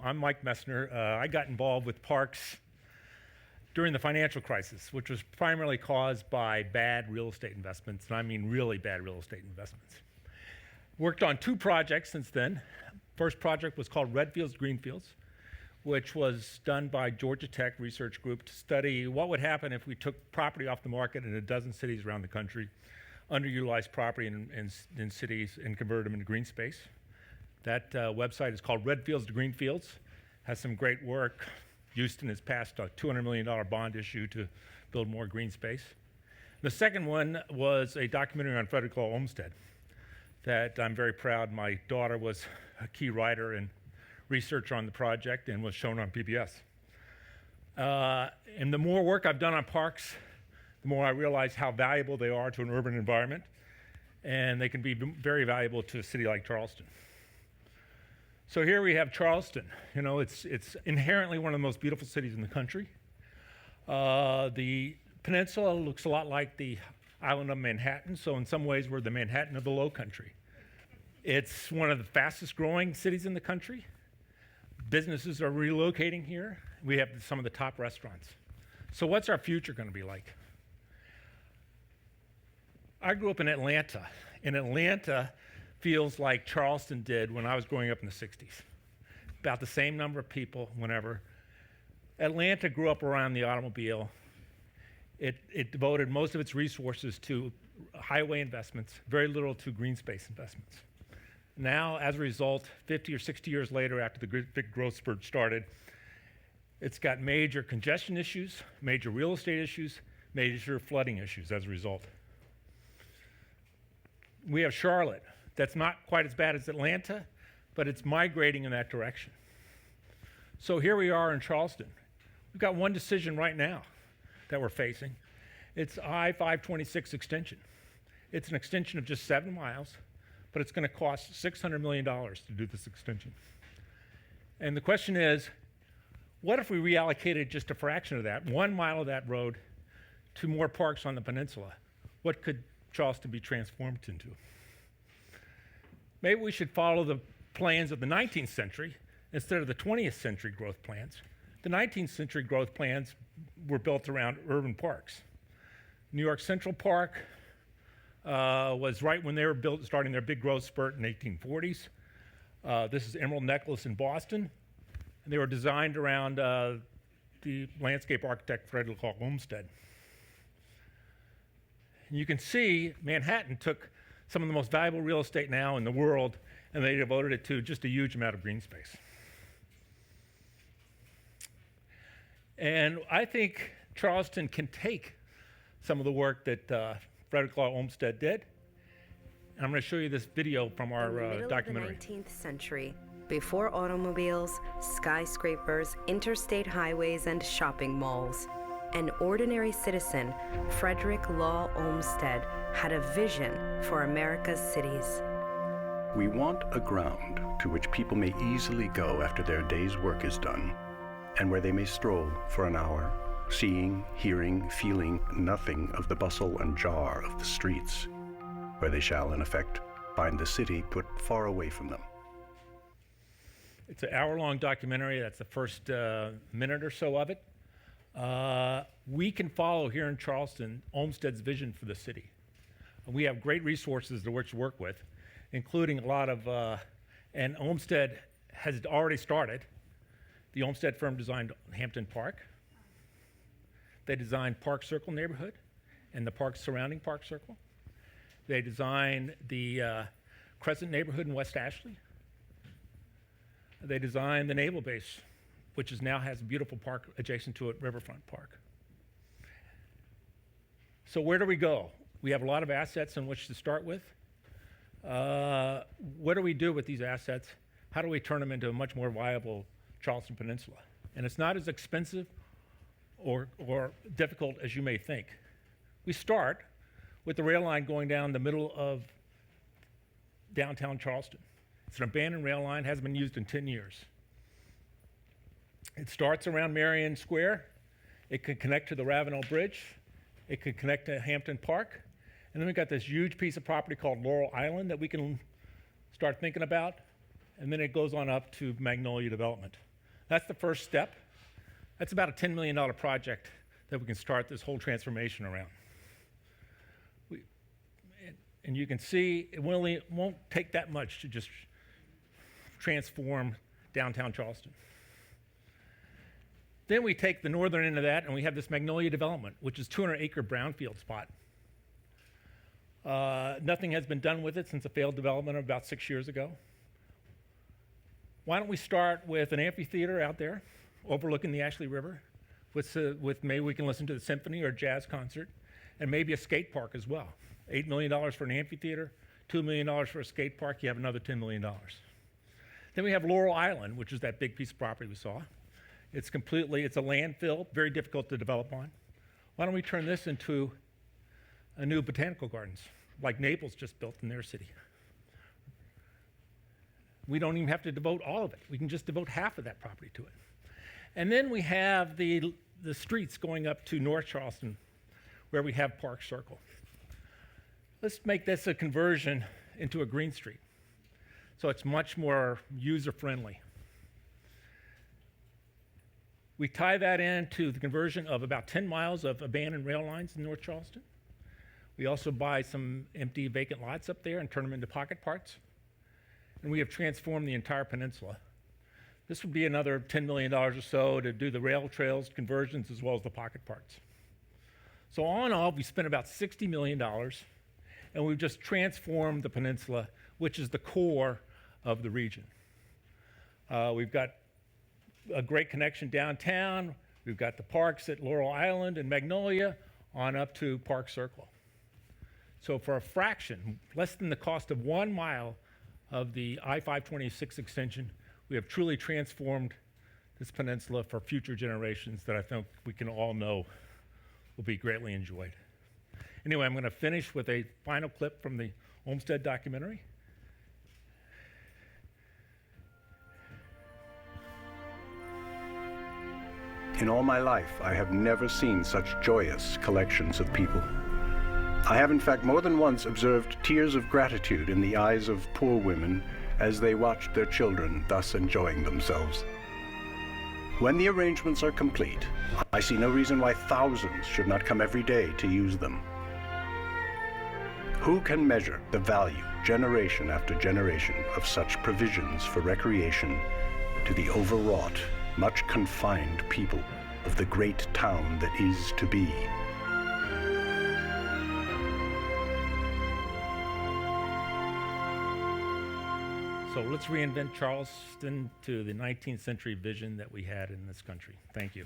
I'm Mike Messner. I got involved with parks during the financial crisis, which was primarily caused by bad real estate investments, and I mean really bad real estate investments. Worked on 2 projects since then. First project was called Redfields Greenfields, which was done by Georgia Tech Research Group to study what would happen if we took property off the market in a dozen cities around the country, underutilized property in cities, and converted them into green space. That website is called Redfields to Greenfields. Has some great work. Houston has passed a $200 million bond issue to build more green space. The second one was a documentary on Frederick Law Olmsted that I'm very proud. My daughter was a key writer and researcher on the project and was shown on PBS. And the more work I've done on parks, the more I realize how valuable they are to an urban environment, and they can be very valuable to a city like Charleston. So here we have Charleston. You know, it's inherently one of the most beautiful cities in the country. The peninsula looks a lot like the island of Manhattan, so in some ways we're the Manhattan of the Low Country. It's one of the fastest growing cities in the country. Businesses are relocating here. We have some of the top restaurants. So what's our future going to be like? I grew up in Atlanta. In Atlanta, feels like Charleston did when I was growing up in the 60s. About the same number of people whenever. Atlanta grew up around the automobile. It devoted most of its resources to highway investments, very little to green space investments. Now, as a result, 50 or 60 years later, after the big growth spurt started, it's got major congestion issues, major real estate issues, major flooding issues as a result. We have Charlotte. That's not quite as bad as Atlanta, but it's migrating in that direction. So here we are in Charleston. We've got one decision right now that we're facing. It's I-526 extension. It's an extension of just 7 miles, but it's going to cost $600 million to do this extension. And the question is, what if we reallocated just a fraction of that, 1 mile of that road, to more parks on the peninsula? What could Charleston be transformed into? Maybe we should follow the plans of the 19th century instead of the 20th century growth plans. The 19th century growth plans were built around urban parks. New York Central Park was right when they were starting their big growth spurt in the 1840s. This is Emerald Necklace in Boston. And they were designed around the landscape architect Frederick Law Olmsted. And you can see Manhattan took some of the most valuable real estate now in the world, and they devoted it to just a huge amount of green space. And I think Charleston can take some of the work that Frederick Law Olmsted did. And I'm going to show you this video from our documentary. In the 19th century, before automobiles, skyscrapers, interstate highways, and shopping malls, an ordinary citizen, Frederick Law Olmsted, had a vision for America's cities. We want a ground to which people may easily go after their day's work is done, and where they may stroll for an hour, seeing, hearing, feeling nothing of the bustle and jar of the streets, where they shall, in effect, find the city put far away from them. It's an hour-long documentary. That's the first minute or so of it. We can follow here in Charleston Olmsted's vision for the city. We have great resources to work with, including a lot of, and Olmsted has already started. The Olmsted firm designed Hampton Park. They designed Park Circle neighborhood and the parks surrounding Park Circle. They designed the Crescent neighborhood in West Ashley. They designed the Naval Base, which now has a beautiful park adjacent to it, Riverfront Park. So where do we go? We have a lot of assets in which to start with. What do we do with these assets? How do we turn them into a much more viable Charleston Peninsula? And it's not as expensive or difficult as you may think. We start with the rail line going down the middle of downtown Charleston. It's an abandoned rail line, hasn't been used in 10 years. It starts around Marion Square. It can connect to the Ravenel Bridge. It could connect to Hampton Park. And then we've got this huge piece of property called Laurel Island that we can start thinking about. And then it goes on up to Magnolia Development. That's the first step. That's about a $10 million project that we can start this whole transformation around. And you can see it won't take that much to just transform downtown Charleston. Then we take the northern end of that and we have this Magnolia Development, which is 200-acre brownfield spot. Nothing has been done with it since a failed development about 6 years ago. Why don't we start with an amphitheater out there overlooking the Ashley River with maybe we can listen to the symphony or a jazz concert, and maybe a skate park as well. $8 million for an amphitheater, $2 million for a skate park, you have another $10 million. Then we have Laurel Island, which is that big piece of property we saw. It's a landfill, very difficult to develop on. Why don't we turn this into a new botanical gardens, like Naples just built in their city? We don't even have to devote all of it. We can just devote half of that property to it. And then we have the streets going up to North Charleston, where we have Park Circle. Let's make this a conversion into a green street, so it's much more user-friendly. We tie that into the conversion of about 10 miles of abandoned rail lines in North Charleston. We also buy some empty vacant lots up there and turn them into pocket parks. And we have transformed the entire peninsula. This would be another $10 million or so to do the rail trails conversions as well as the pocket parks. So all in all, we spent about $60 million, and we've just transformed the peninsula, which is the core of the region. We've got a great connection downtown. We've got the parks at Laurel Island and Magnolia on up to Park Circle. So for a fraction, less than the cost of 1 mile of the I-526 extension, we have truly transformed this peninsula for future generations that I think we can all know will be greatly enjoyed. Anyway, I'm going to finish with a final clip from the Olmsted documentary. In all my life, I have never seen such joyous collections of people. I have in fact more than once observed tears of gratitude in the eyes of poor women as they watched their children thus enjoying themselves. When the arrangements are complete, I see no reason why thousands should not come every day to use them. Who can measure the value, generation after generation, of such provisions for recreation to the overwrought, much confined people of the great town that is to be? So let's reinvent Charleston to the 19th century vision that we had in this country. Thank you.